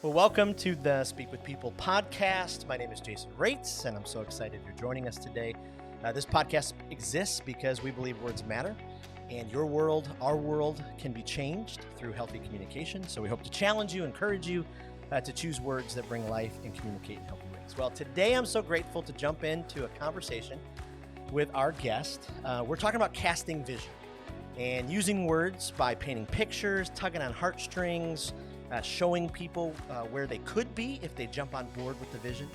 Well, welcome to the Speak with People podcast. My name is Jason Raitz, and I'm so excited you're joining us today. This podcast exists because we believe words matter, and your world, our world, can be changed through healthy communication. So we hope to challenge you, encourage you to choose words that bring life and communicate in healthy ways. Well, today I'm so grateful to jump into a conversation with our guest. We're talking about casting vision and using words by painting pictures, tugging on heartstrings, showing people where they could be if they jump on board with the vision.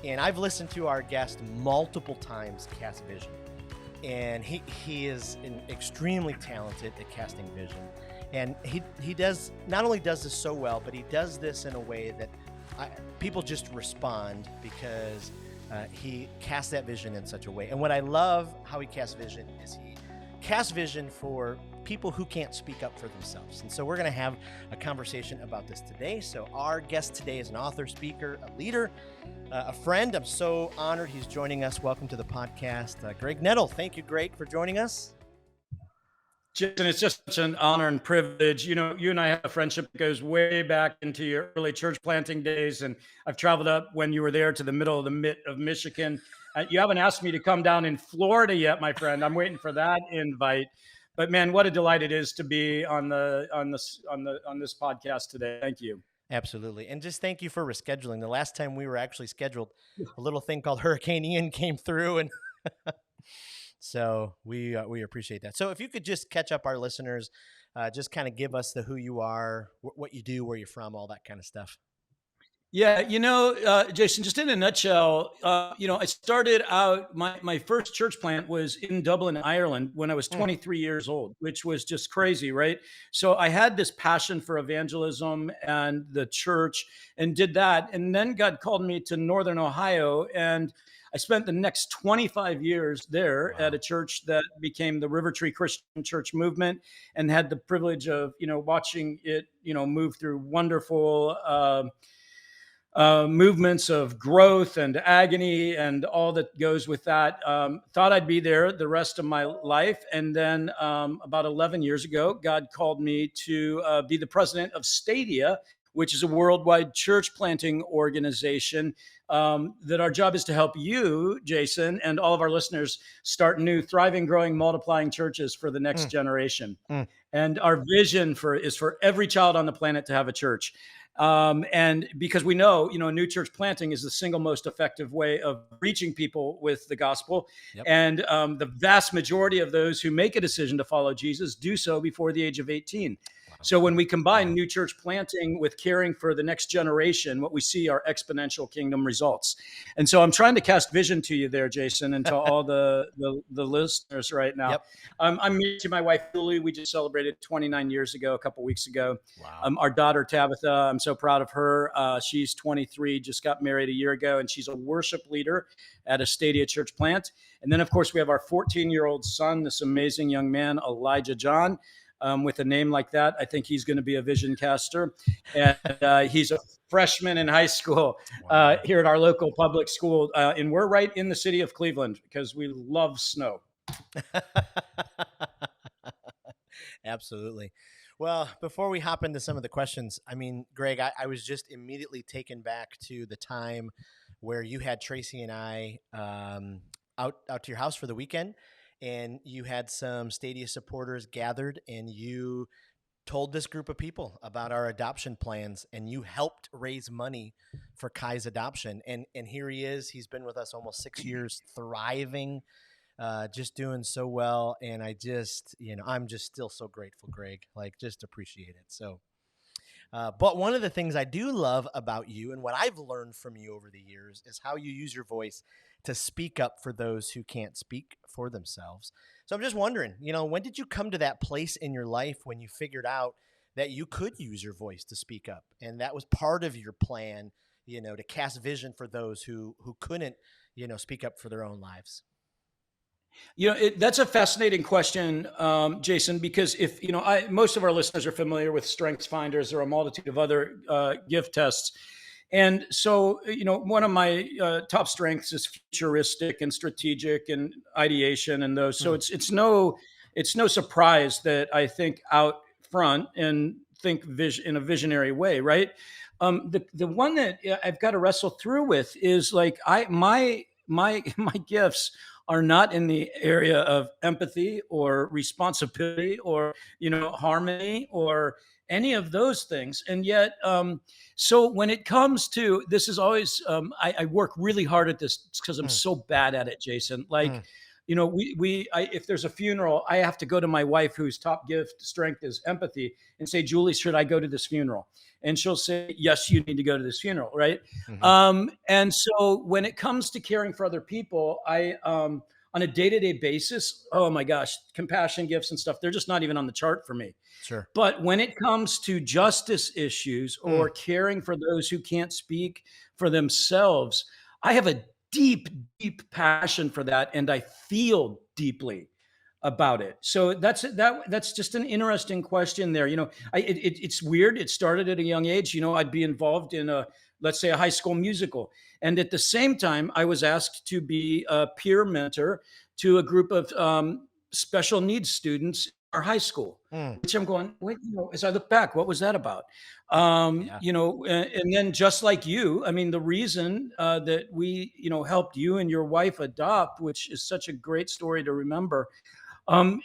And I've listened to our guest multiple times cast vision. And he is extremely talented at casting vision. And he does not only does this so well, but he does this in a way that people just respond because he casts that vision in such a way. And what I love how he casts vision is he casts vision for people who can't speak up for themselves. And so we're going to have a conversation about this today. So our guest today is an author, speaker, a leader, a friend. I'm so honored he's joining us. Welcome to the podcast, Greg Nettle. Thank you, Greg, for joining us. Jason, it's just such an honor and privilege. You know, you and I have a friendship that goes way back into your early church planting days, and I've traveled up when you were there to the middle of the Mitt of Michigan. You haven't asked me to come down in Florida yet, my friend. I'm waiting for that invite. But man, what a delight it is to be on this podcast today. Thank you. Absolutely. And just thank you for rescheduling. The last time we were actually scheduled, a little thing called Hurricane Ian came through, and so we appreciate that. So if you could just catch up our listeners, just kind of give us the who you are, what you do, where you're from, all that kind of stuff. Yeah, Jason, just in a nutshell, I started out, my first church plant was in Dublin, Ireland when I was 23 years old, which was just crazy, right? So I had this passion for evangelism and the church and did that. And then God called me to Northern Ohio, and I spent the next 25 years there at a church that became the River Tree Christian Church movement, and had the privilege of, watching it, move through wonderful movements of growth and agony and all that goes with that. Thought I'd be there the rest of my life. And then about 11 years ago, God called me to be the president of Stadia, which is a worldwide church planting organization that our job is to help you, Jason, and all of our listeners start new, thriving, growing, multiplying churches for the next generation. And our vision is for every child on the planet to have a church. And because we know, new church planting is the single most effective way of reaching people with the gospel. Yep. And the vast majority of those who make a decision to follow Jesus do so before the age of 18. So when we combine new church planting with caring for the next generation, what we see are exponential kingdom results. And so I'm trying to cast vision to you there, Jason, and to all the listeners right now. Yep. I'm married to my wife, Julie. We just celebrated 29 years ago, a couple of weeks ago. Wow. Our daughter, Tabitha, I'm so proud of her. She's 23, just got married a year ago, and she's a worship leader at a Stadia church plant. And then, of course, we have our 14-year-old son, this amazing young man, Elijah John. With a name like that, I think he's going to be a vision caster. And he's a freshman in high school here at our local public school. And we're right in the city of Cleveland because we love snow. Absolutely. Well, before we hop into some of the questions, I mean, Greg, I was just immediately taken back to the time where you had Tracy and I out to your house for the weekend. And you had some Stadia supporters gathered, and you told this group of people about our adoption plans, and you helped raise money for Kai's adoption. And here he is. He's been with us almost 6 years, thriving, just doing so well. And I'm just still so grateful, Greg, just appreciate it. So, but one of the things I do love about you and what I've learned from you over the years is how you use your voice to speak up for those who can't speak for themselves. So I'm just wondering, when did you come to that place in your life when you figured out that you could use your voice to speak up? And that was part of your plan, to cast vision for those who couldn't, speak up for their own lives. That's a fascinating question, Jason, because if, most of our listeners are familiar with Strengths Finders or a multitude of other gift tests. And so, one of my top strengths is futuristic and strategic and ideation and those. So it's no surprise that I think out front and think in a visionary way, right? The one that I've got to wrestle through with is like my gifts are not in the area of empathy or responsibility or harmony or any of those things. And yet, so when it comes to this, is always I work really hard at this because I'm Mm, so bad at it, Jason. Like, mm, if there's a funeral, I have to go to my wife, whose top gift strength is empathy, and say, Julie, should I go to this funeral? And she'll say, yes, you need to go to this funeral, right? mhm. And so when it comes to caring for other people, on a day-to-day basis, oh my gosh, compassion gifts and stuff, they're just not even on the chart for me. Sure. But when it comes to justice issues Mm, or caring for those who can't speak for themselves, I have a deep, deep passion for that, and I feel deeply about it. So that's just an interesting question there. It's weird. It started at a young age. I'd be involved in let's say a high school musical, and at the same time, I was asked to be a peer mentor to a group of special needs students in our high school. mm. Which I'm going, wait, as I look back, what was that about? Yeah. And then just like you, I mean, the reason that we, helped you and your wife adopt, which is such a great story to remember,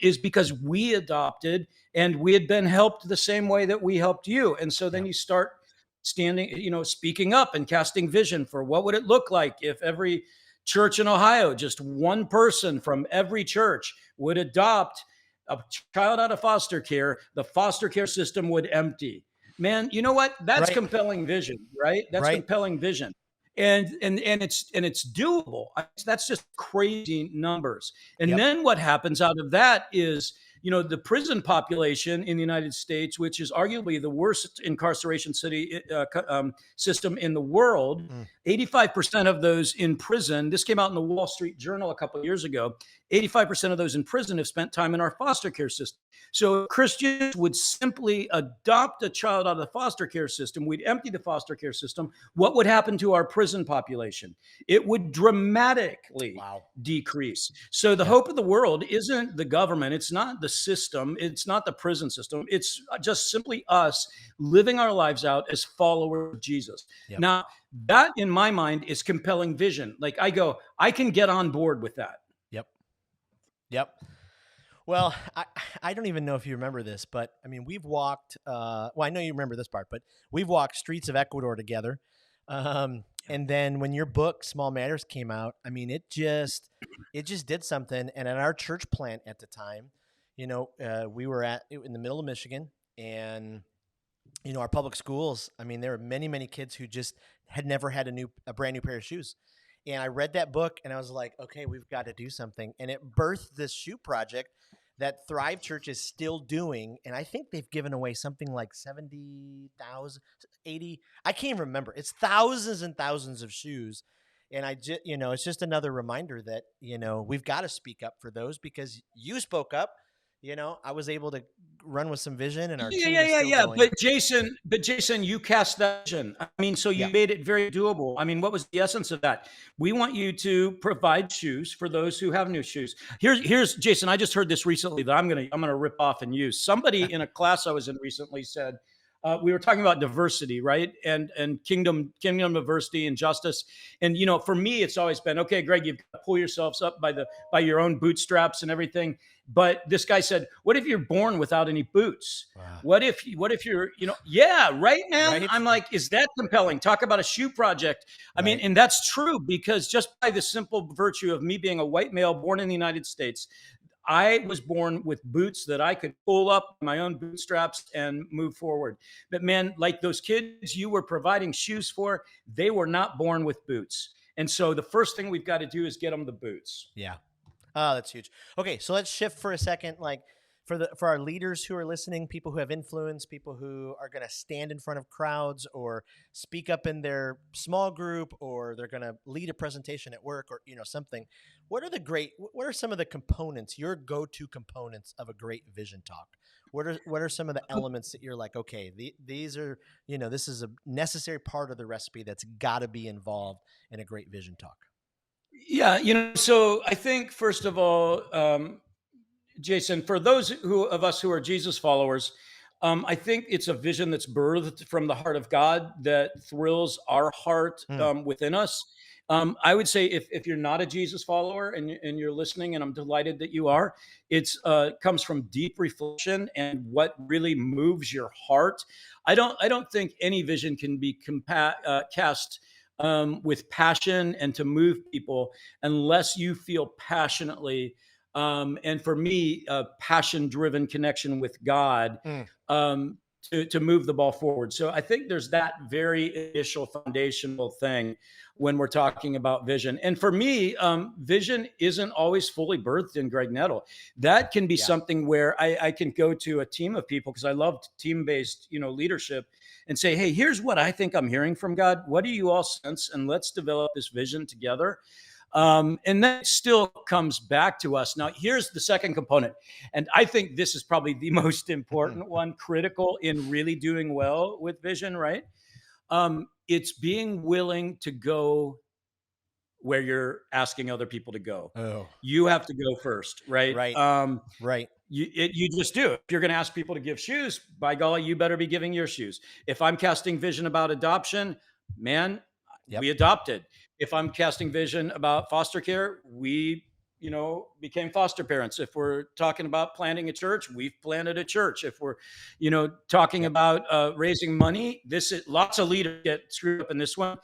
is because we adopted and we had been helped the same way that we helped you. And so then Yep. you start standing, speaking up and casting vision for what would it look like if every church in Ohio, just one person from every church would adopt a child out of foster care, the foster care system would empty. Man, you know what? That's Right. compelling vision, right? That's Right. compelling vision. And it's doable. That's just crazy numbers. And Yep. then what happens out of that is, the prison population in the United States, which is arguably the worst incarceration system in the world. Mm, 85% of those in prison, this came out in the Wall Street Journal a couple of years ago, 85% of those in prison have spent time in our foster care system. So Christians would simply adopt a child out of the foster care system. We'd empty the foster care system. What would happen to our prison population? It would dramatically wow. decrease. So the Yep. hope of the world isn't the government. It's not the system. It's not the prison system. It's just simply us living our lives out as followers of Jesus. Yep. Now, that in my mind is compelling vision. Like I can get on board with that. Yep. Yep. Well, I don't even know if you remember this, but I mean, we've walked, well, I know you remember this part, but we've walked streets of Ecuador together. And then when your book, Small Matters, came out, I mean, it just did something. And at our church plant at the time, we were in the middle of Michigan, and, our public schools, I mean, there were many, many kids who just had never had a brand new pair of shoes. And I read that book and I was like, okay, we've got to do something. And it birthed this shoe project that Thrive Church is still doing. And I think they've given away something like 70,000, 80. I can't even remember. It's thousands and thousands of shoes. And it's just another reminder that, we've got to speak up for those, because you spoke up. I was able to run with some vision, and our Yeah, team yeah, is yeah, still yeah. going. But Jason, you cast that vision. I mean, so you Yeah. made it very doable. I mean, what was the essence of that? We want you to provide shoes for those who have new shoes. Here's Jason. I just heard this recently that I'm gonna rip off and use. Somebody in a class I was in recently said, we were talking about diversity, right? And kingdom diversity and justice. And for me, it's always been, okay, Greg, you've got to pull yourselves up by your own bootstraps and everything. But this guy said, what if you're born without any boots? Wow. What if you're, yeah, right, man. Right? I'm like, is that compelling? Talk about a shoe project. I mean, Right. and that's true, because just by the simple virtue of me being a white male born in the United States, I was born with boots that I could pull up my own bootstraps and move forward. But man, like those kids you were providing shoes for, they were not born with boots. And so the first thing we've got to do is get them the boots. Yeah. Oh, that's huge. Okay, so let's shift for a second. Like, for our leaders who are listening, people who have influence, people who are going to stand in front of crowds or speak up in their small group, or they're going to lead a presentation at work, or something. What are some of the components, your go-to components of a great vision talk? What are some of the elements that you're like, okay, these are, this is a necessary part of the recipe that's got to be involved in a great vision talk? Yeah, so I think first of all, Jason, for those of us who are Jesus followers, I think it's a vision that's birthed from the heart of God that thrills our heart Mm, within us. I would say if you're not a Jesus follower and you're listening, and I'm delighted that you are, it's comes from deep reflection and what really moves your heart. I don't think any vision can be cast with passion and to move people unless you feel passionately. And for me, a passion driven connection with God mm. to move the ball forward. So I think there's that very initial foundational thing when we're talking about vision. And for me, vision isn't always fully birthed in Greg Nettle. That can be Yeah. something where I can go to a team of people, because I loved team-based, leadership, and say, hey, here's what I think I'm hearing from God. What do you all sense? And let's develop this vision together. And that still comes back to us. Now, here's the second component. And I think this is probably the most important one, critical in really doing well with vision, right? It's being willing to go where you're asking other people to go. Oh, You have to go first, right? right, right. You just do. If you're going to ask people to give shoes, by golly, you better be giving your shoes. If I'm casting vision about adoption, man, Yep. we adopted. If I'm casting vision about foster care, we, became foster parents. If we're talking about planting a church, we've planted a church. If we're, talking Yep. about raising money, this is lots of leaders get screwed up in this one.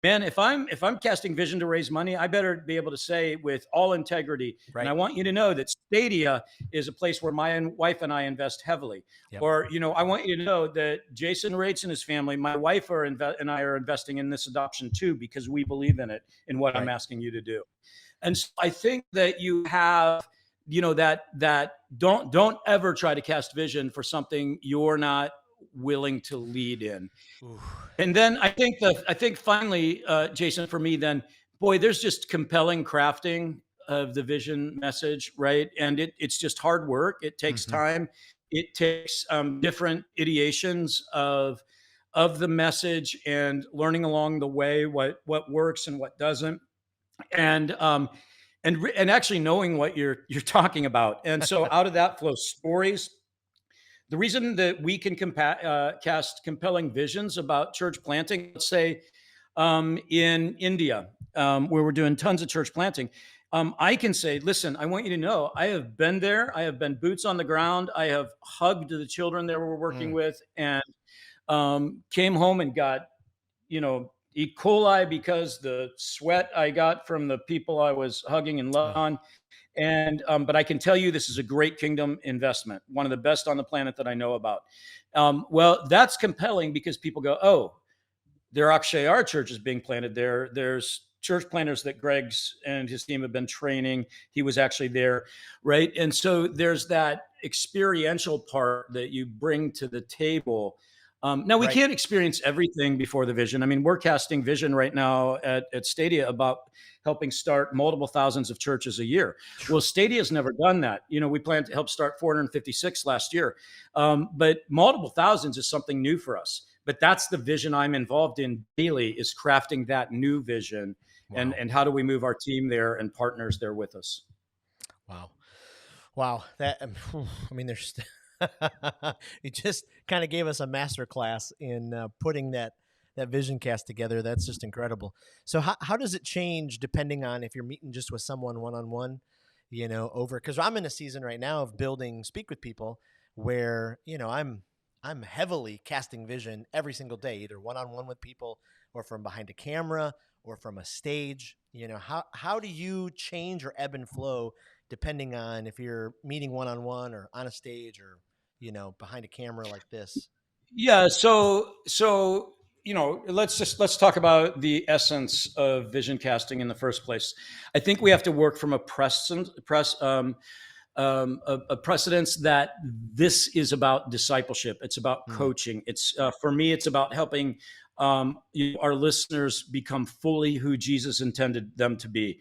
Man, if I'm casting vision to raise money, I better be able to say with all integrity, and Right. I want you to know that Stadia is a place where my wife and I invest heavily. Yep. Or, I want you to know that Jason Rates and his family, my wife and I are investing in this adoption too, because we believe in it, in what I'm Right. asking you to do. And so I think that you have, that don't ever try to cast vision for something you're not willing to lead in. Ooh. And then I think finally, Jason, for me, then, boy, there's just compelling crafting of the vision message, right? And it's just hard work. It takes Mhm. time. It takes different ideations of the message and learning along the way what works and what doesn't, and actually knowing what you're talking about. And so out of that flow stories. The reason that we can cast compelling visions about church planting, let's say in India, where we're doing tons of church planting, I can say, listen, I want you to know I have been there. I have been boots on the ground. I have hugged the children that we're working Mm. with, and came home and got, E. coli because the sweat I got from the people I was hugging and loving Oh, on. And but I can tell you, this is a great kingdom investment, one of the best on the planet that I know about. Well, that's compelling because people go, oh, there actually are churches being planted there. There's church planters that Greg's and his team have been training. He was actually there, right? And so there's that experiential part that you bring to the table. Now, we right. can't experience everything before the vision. I mean, we're casting vision right now at Stadia about helping start multiple thousands of churches a year. Well, Stadia's never done that. We plan to help start 456 last year. But multiple thousands is something new for us. But that's the vision I'm involved in daily, is crafting that new vision, and Wow. and how do we move our team there and partners there with us. Wow. Wow. That I mean, there's you just kind of gave us a master class in putting that vision cast together. That's just incredible. So how does it change depending on if you're meeting just with someone one on one, over, because I'm in a season right now of building speak with people where, I'm heavily casting vision every single day, either one on one with people or from behind a camera or from a stage. How do you change or ebb and flow depending on if you're meeting one on one or on a stage or, behind a camera like this? Yeah. So let's talk about the essence of vision casting in the first place. I think we have to work from a precedence that this is about discipleship. It's about Mm, coaching. It's for me, it's about helping our listeners become fully who Jesus intended them to be.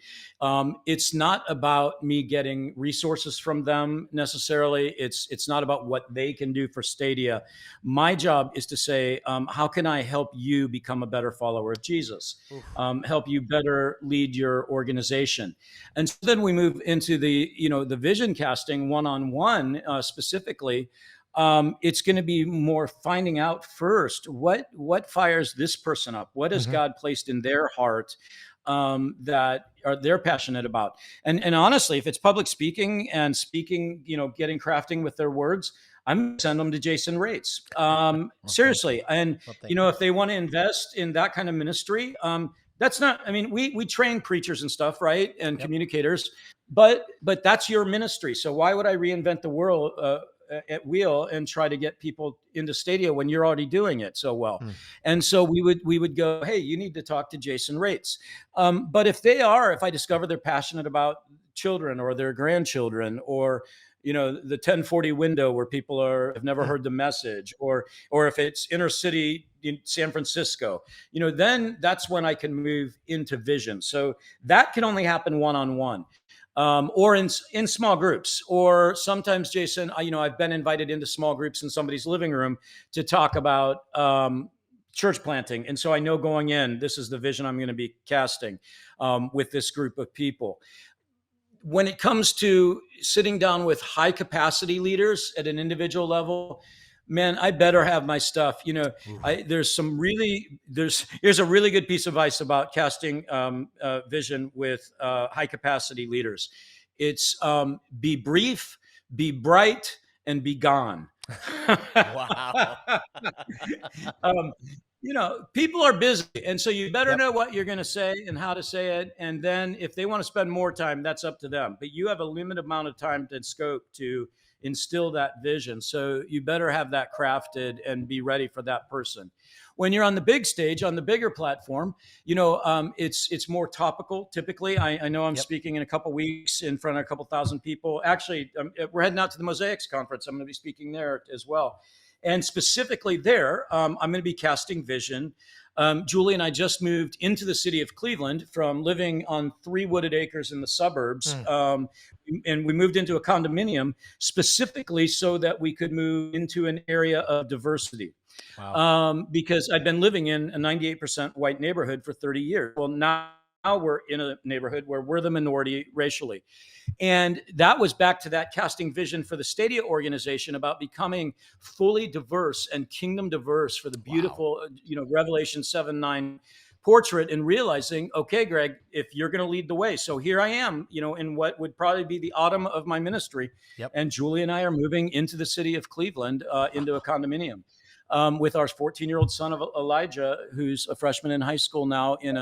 It's not about me getting resources from them necessarily. It's not about what they can do for Stadia. My job is to say, how can I help you become a better follower of Jesus? oof, Help you better lead your organization. And so then we move into the vision casting one on one specifically. It's going to be more finding out first what fires this person up. What has Hmm. God placed in their heart that are they're passionate about? And honestly, if it's public speaking and speaking, getting crafting with their words, I'm going to send them to Jason Rates. Well, thank you. Seriously, and Well, thank you. if they want to invest in that kind of ministry, that's not. I mean, we train preachers and stuff, right, and Yep. communicators, but that's your ministry. So why would I reinvent the world at wheel and try to get people into Stadia when you're already doing it so well? Mm. And so we would go, hey, you need to talk to Jason Rates. But if I discover they're passionate about children or their grandchildren, or the 1040 window where people have never Mm. heard the message, or if it's inner city in San Francisco, then that's when I can move into vision. So that can only happen one-on-one, or in small groups, or sometimes, Jason, I've been invited into small groups in somebody's living room to talk about church planting, and so I know going in, this is the vision I'm going to be casting with this group of people. When it comes to sitting down with high capacity leaders at an individual level, man, I better have my stuff. Ooh. Here's a really good piece of advice about casting vision with high capacity leaders. It's be brief, be bright, and be gone. Wow. um, People are busy, and so you better Yep. know what you're going to say and how to say it. And then if they want to spend more time, that's up to them. But you have a limited amount of time and scope to instill that vision. So you better have that crafted and be ready for that person. When you're on the big stage, on the bigger platform, it's more topical. Typically, I know I'm Yep. speaking in a couple weeks in front of a couple thousand people. Actually, we're heading out to the Mosaics conference. I'm going to be speaking there as well. And specifically there, I'm going to be casting vision. Julie and I just moved into the city of Cleveland from living on 3 wooded acres in the suburbs. Mm. And we moved into a condominium specifically so that we could move into an area of diversity. Wow. Because I'd been living in a 98% white neighborhood for 30 years. Well, now we're in a neighborhood where we're the minority racially. And that was back to that casting vision for the Stadia organization about becoming fully diverse and kingdom diverse for the Wow. beautiful, Revelation 7:9 portrait, and realizing, okay, Greg, if you're going to lead the way. So here I am, in what would probably be the autumn of my ministry. Yep. And Julie and I are moving into the city of Cleveland, into a condominium. With our 14-year-old son of Elijah, who's a freshman in high school now, in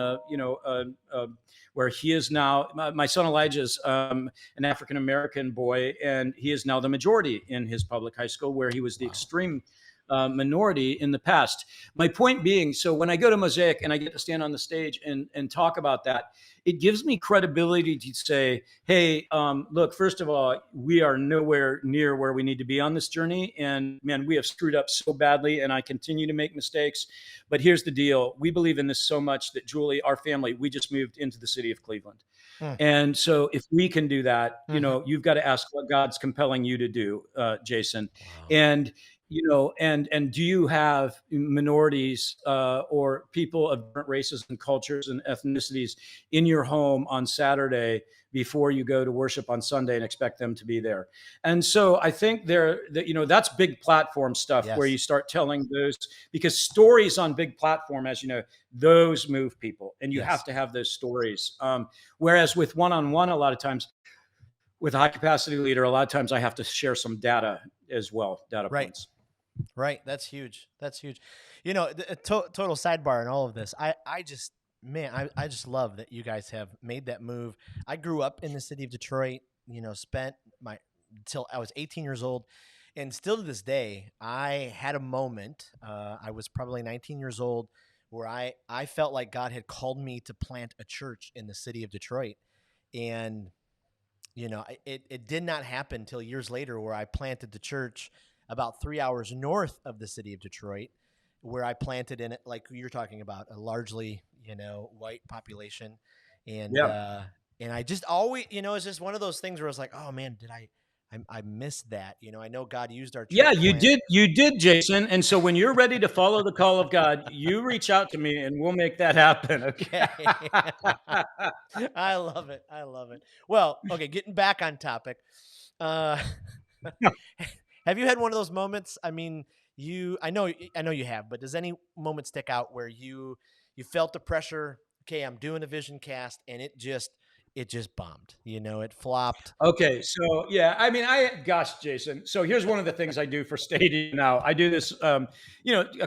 where he is now. My son Elijah is an African American boy, and he is now the majority in his public high school, where he was the Wow. extreme minority in the past. My point being, so when I go to Mosaic and I get to stand on the stage and talk about that, it gives me credibility to say, hey, look, first of all, we are nowhere near where we need to be on this journey. And man, we have screwed up so badly, and I continue to make mistakes. But here's the deal. We believe in this so much that Julie, our family, we just moved into the city of Cleveland. Mm. And so if we can do that, Mhm. you've got to ask what God's compelling you to do, Jason. Wow. And and do you have minorities or people of different races and cultures and ethnicities in your home on Saturday before you go to worship on Sunday and expect them to be there? And so I think that's big platform stuff, where Yes. you start telling those, because stories on big platform, as you know, those move people, and you Yes. have to have those stories. Whereas with one-on-one, a lot of times with a high capacity leader, a lot of times I have to share some data as well, data Right. points. Right. That's huge. That's huge. Total sidebar in all of this. I just, man, I just love that you guys have made that move. I grew up in the city of Detroit, spent my, till I was 18 years old. And still to this day, I had a moment. I was probably 19 years old where I felt like God had called me to plant a church in the city of Detroit. And it did not happen until years later, where I planted the church about 3 hours north of the city of Detroit, where I planted in it, like you're talking about, a largely, white population. And, Yeah. and I just always, it's just one of those things where I was like, oh man, I missed that. I know God used our Yeah, church you plant. did. You did, Jason. And so when you're ready to follow the call of God, you reach out to me and we'll make that happen. Okay. Okay. I love it. I love it. Well, okay, getting back on topic. Uh, Have you had one of those moments? I mean, I know you have, but does any moment stick out where you felt the pressure? Okay, I'm doing a vision cast, and it just bombed. It flopped. Okay, so yeah, I mean, gosh, Jason. So here's one of the things I do for Stadia now. I do this, a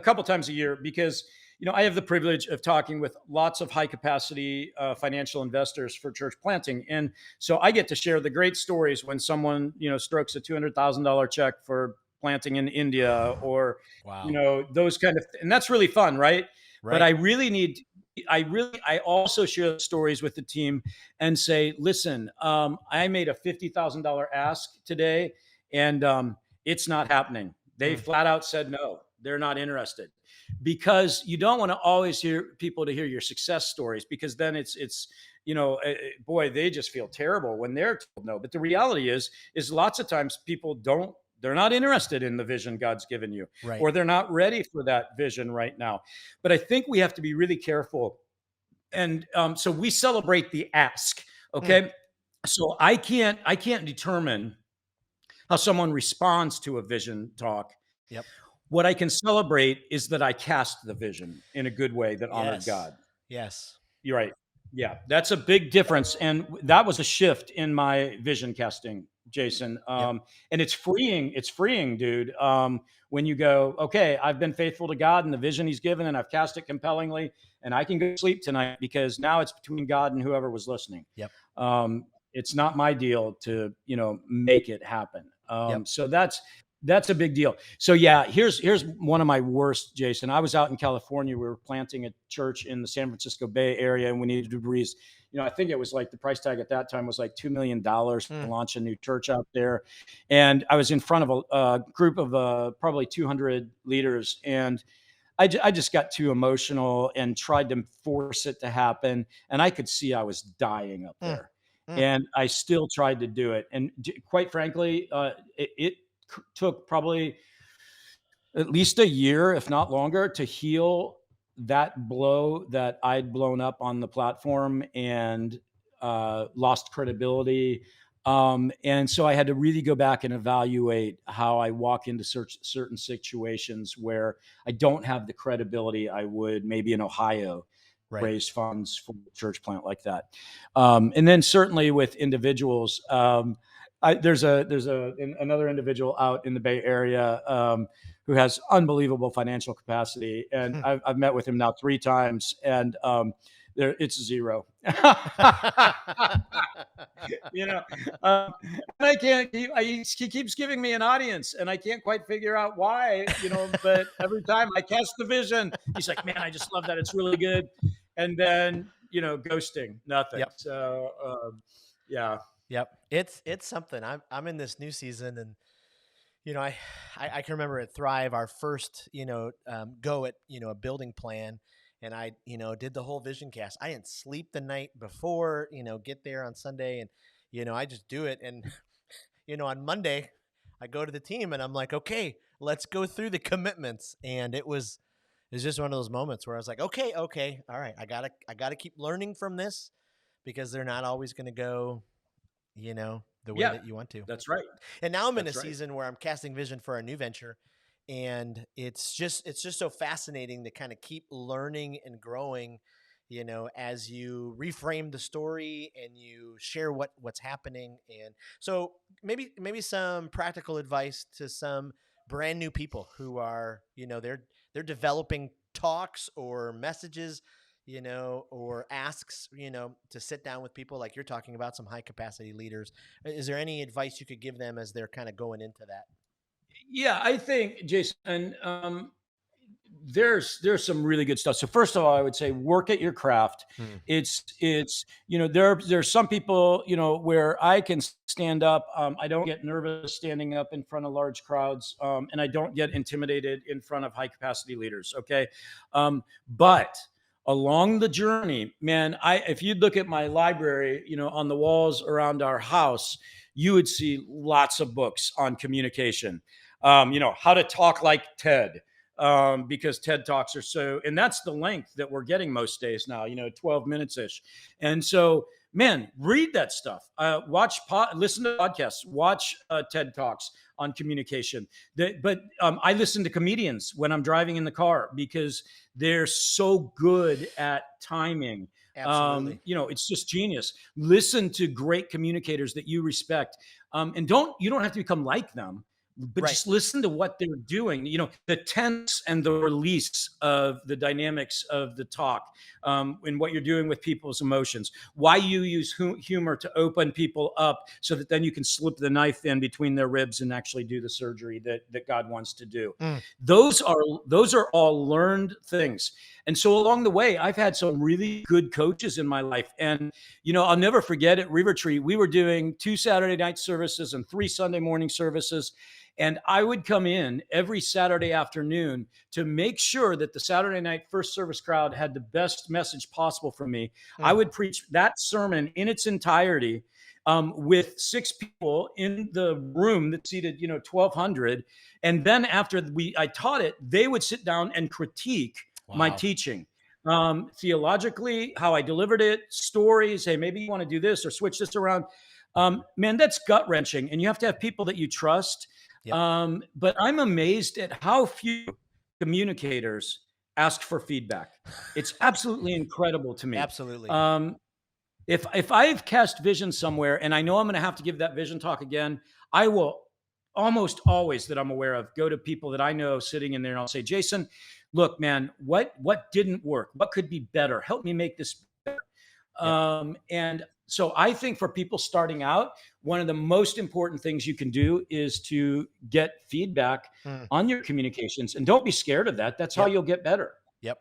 couple times a year because I have the privilege of talking with lots of high capacity financial investors for church planting, and so I get to share the great stories when someone strokes a $200,000 check for planting in India, or Wow. those kind of, and that's really fun, right? But Right. I also share stories with the team and say, listen, I made a $50,000 ask today, and it's not happening. They Hmm. flat out said no, they're not interested, because you don't want to always hear people to hear your success stories, because then it's boy, they just feel terrible when they're told no. But the reality is lots of times people don't. They're not interested in the vision God's given you, Right. or they're not ready for that vision right now. But I think we have to be really careful, and so we celebrate the ask. Hmm. Okay, so I can't determine how someone responds to a vision talk. Yep. What I can celebrate is that I cast the vision in a good way that honored Yes. God. Yes. You're right. Yeah, that's a big difference, and that was a shift in my vision casting, Jason. Yep. And it's freeing. It's freeing, dude. When you go, okay, I've been faithful to God and the vision He's given, and I've cast it compellingly, and I can go to sleep tonight because now it's between God and whoever was listening. Yep. It's not my deal to make it happen. Yep. So that's a big deal. So yeah, here's one of my worst, Jason. I was out in California. We were planting a church in the San Francisco Bay Area, and we needed to raise, I think it was like the price tag at that time was like $2 million to Hmm. launch a new church out there. And I was in front of a group of probably 200 leaders, and I just got too emotional and tried to force it to happen. And I could see I was dying up Hmm. there. Hmm. And I still tried to do it. And quite frankly, it took probably at least a year, if not longer, to heal that blow that I'd blown up on the platform and lost credibility. And so I had to really go back and evaluate how I walk into certain situations where I don't have the credibility I would maybe in Ohio Right. raise funds for a church plant like that. And then certainly with individuals, there's another individual out in the Bay Area who has unbelievable financial capacity, and Hmm. I've met with him now 3 times, and it's zero. you know, um, and I can't. He keeps giving me an audience, and I can't quite figure out why. But every time I cast the vision, he's like, "Man, I just love that. It's really good." And then ghosting, nothing. Yep. So yeah. Yep. It's something. I'm in this new season, and I can remember at Thrive, our first go at a building plan, and I did the whole vision cast. I didn't sleep the night before. Get there on Sunday, and I just do it. And on Monday, I go to the team, and I'm like, okay, let's go through the commitments. And it's just one of those moments where I was like, okay, all right, I gotta keep learning from this, because they're not always going to go the way Yeah, that you want to. that's right. And now I'm in a That's right. season where I'm casting vision for a new venture, and it's just so fascinating to kind of keep learning and growing, as you reframe the story and you share what's happening. And so maybe some practical advice to some brand new people who are, they're developing talks or messages, or asks, to sit down with people like you're talking about, some high capacity leaders. Is there any advice you could give them as they're kind of going into that? Yeah, I think, Jason, there's some really good stuff. So first of all, I would say work at your craft. Hmm. It's there's some people where I can stand up. I don't get nervous standing up in front of large crowds, and I don't get intimidated in front of high capacity leaders. Okay, but along the journey, man, if you look at my library, on the walls around our house, you would see lots of books on communication. How to talk like TED, because TED Talks are and that's the length that we're getting most days now, 12 minutes ish. And so man, read that stuff. Listen to podcasts, watch TED Talks on communication. But I listen to comedians when I'm driving in the car because they're so good at timing. Absolutely. It's just genius. Listen to great communicators that you respect, and you don't have to become like them, but Right. just listen to what they're doing. The tense and the release of the dynamics of the talk, and what you're doing with people's emotions. Why you use humor to open people up so that then you can slip the knife in between their ribs and actually do the surgery that God wants to do. Mm. Those are all learned things. And so along the way, I've had some really good coaches in my life. And, I'll never forget at River Tree, we were doing 2 Saturday night services and 3 Sunday morning services. And I would come in every Saturday afternoon to make sure that the Saturday night first service crowd had the best message possible from me. I would preach that sermon in its entirety, with 6 people in the room that seated, 1,200. And then after I taught it, they would sit down and critique my Wow. teaching. Theologically, how I delivered it, stories. Hey, maybe you want to do this or switch this around. Man, that's gut wrenching. And you have to have people that you trust. Yep. But I'm amazed at how few communicators ask for feedback. It's absolutely incredible to me. Absolutely. If I've cast vision somewhere and I know I'm going to have to give that vision talk again, I will almost always, that I'm aware of, go to people that I know sitting in there and I'll say, Jason, look, man, what didn't work? What could be better? Help me make this better. Yep. And so I think for people starting out, one of the most important things you can do is to get feedback on your communications, and don't be scared of that. That's how Yep. you'll get better. Yep.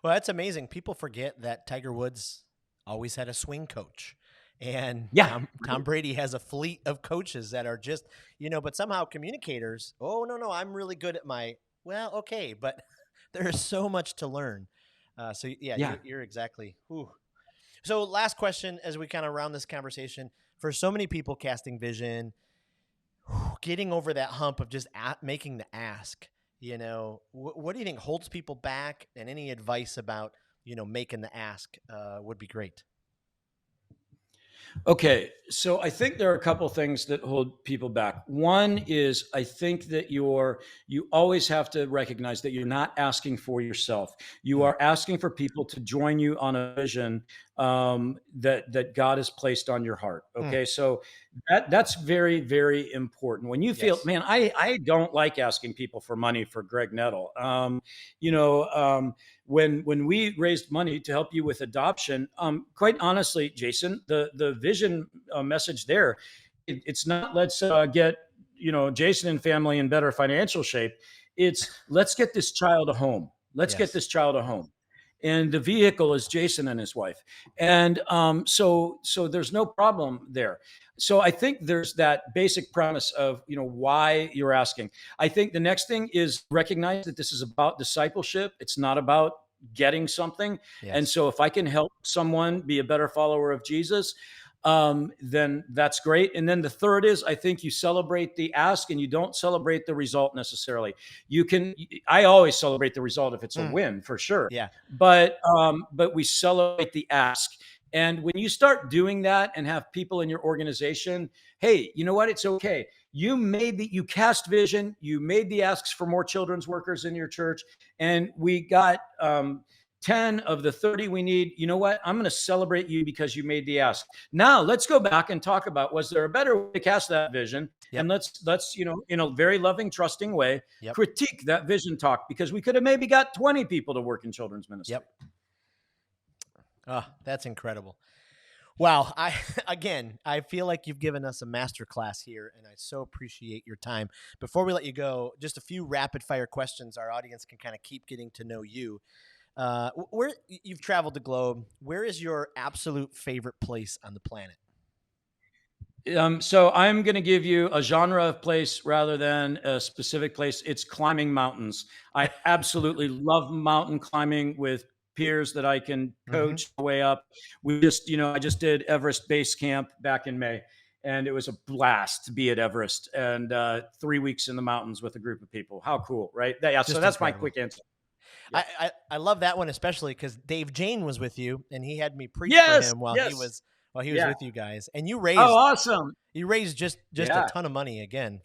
Well, that's amazing. People forget that Tiger Woods always had a swing coach. And Yeah. Tom Brady has a fleet of coaches that are just, but somehow communicators, oh, no, I'm really good at well, okay, but there's so much to learn. So, yeah. You're exactly. Whew. So last question, as we kind of round this conversation, for so many people casting vision, getting over that hump of just making the ask, what do you think holds people back, and any advice about, making the ask would be great. Okay, so I think there are a couple things that hold people back. One is, I think that you always have to recognize that you're not asking for yourself. You are asking for people to join you on a vision that God has placed on your heart. Okay, so that's very, very important. When you feel, Yes. man, I don't like asking people for money for Greg Nettle. When we raised money to help you with adoption, quite honestly, Jason, the vision message there, it's not let's get Jason and family in better financial shape. It's let's get this child a home. Let's get this child a home. And the vehicle is Jason and his wife. And so there's no problem there. So I think there's that basic premise of, why you're asking. I think the next thing is recognize that this is about discipleship. It's not about getting something. Yes. And so if I can help someone be a better follower of Jesus, then that's great. And then the third is, I think you celebrate the ask and you don't celebrate the result necessarily. I always celebrate the result if it's a win, for sure. Yeah. But we celebrate the ask. And when you start doing that and have people in your organization, hey, you know what? It's okay. You cast vision, you made the asks for more children's workers in your church, and we got 10 of the 30 we need. You know what? I'm going to celebrate you because you made the ask. Now let's go back and talk about, was there a better way to cast that vision? Yep. And let's, in a very loving, trusting way, critique that vision talk, because we could have maybe got 20 people to work in children's ministry. Yep. Oh, that's incredible. Wow. I feel like you've given us a masterclass here, and I so appreciate your time. Before we let you go, just a few rapid fire questions our audience can kind of keep getting to know you. Where you've traveled the globe, where is your absolute favorite place on the planet? So I'm going to give you a genre of place rather than a specific place. It's climbing mountains. I absolutely love mountain climbing with peers that I can coach the way up. I just did Everest Base Camp back in May, and it was a blast to be at Everest and 3 weeks in the mountains with a group of people. How cool, right? Yeah. So that's incredible. My quick answer. Yeah. I love that one especially because Dave Jane was with you and he had me preach for Yes. him while he Yes. was Yeah. with you guys, and Oh, awesome. you raised just a Yeah. ton of money again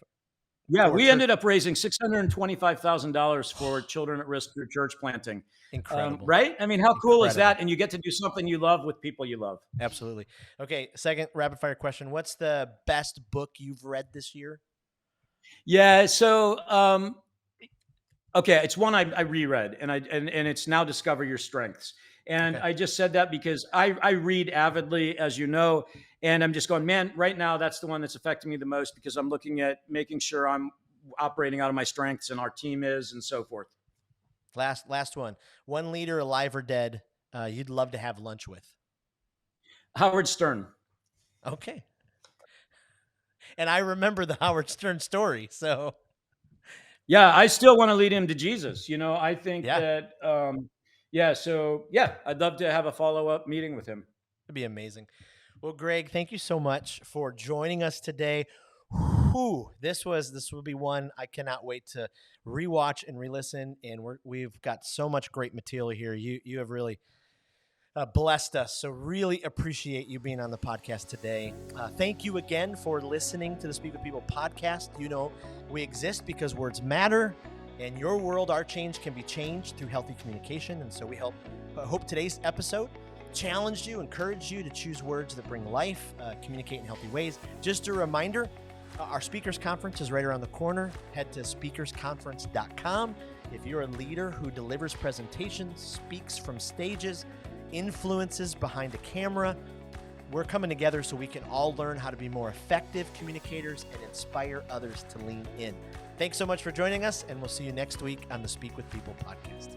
Yeah. for We church. ended up raising $625,000 for children at risk through church planting. Incredible. Right? I mean, how cool is Incredible. that? And you get to do something you love with people you love. Absolutely. Okay, second rapid fire question. What's the best book you've read this year? Yeah. So, okay, it's one I reread, and it's Now Discover Your Strengths. And Okay. I just said that because I read avidly, as you know, and I'm just going, man, right now that's the one that's affecting me the most because I'm looking at making sure I'm operating out of my strengths and our team is and so forth. Last one. One leader, alive or dead, you'd love to have lunch with. Howard Stern. Okay. And I remember the Howard Stern story, so Yeah, I still want to lead him to Jesus. I think yeah, that, yeah, so yeah, I'd love to have a follow up meeting with him. it'd be amazing. Well, Greg, thank you so much for joining us today. Whew, this will be one I cannot wait to rewatch and re-listen. And we've got so much great material here. You have really blessed us. So really appreciate you being on the podcast today. Thank you again for listening to the Speak with People podcast. We exist because words matter. In your world, our change can be changed through healthy communication. And so we hope today's episode challenged you, encouraged you to choose words that bring life, communicate in healthy ways. Just a reminder, our speakers conference is right around the corner. Head to speakersconference.com. If you're a leader who delivers presentations, speaks from stages, influences behind a camera, we're coming together so we can all learn how to be more effective communicators and inspire others to lean in. Thanks so much for joining us, and we'll see you next week on the Speak with People podcast.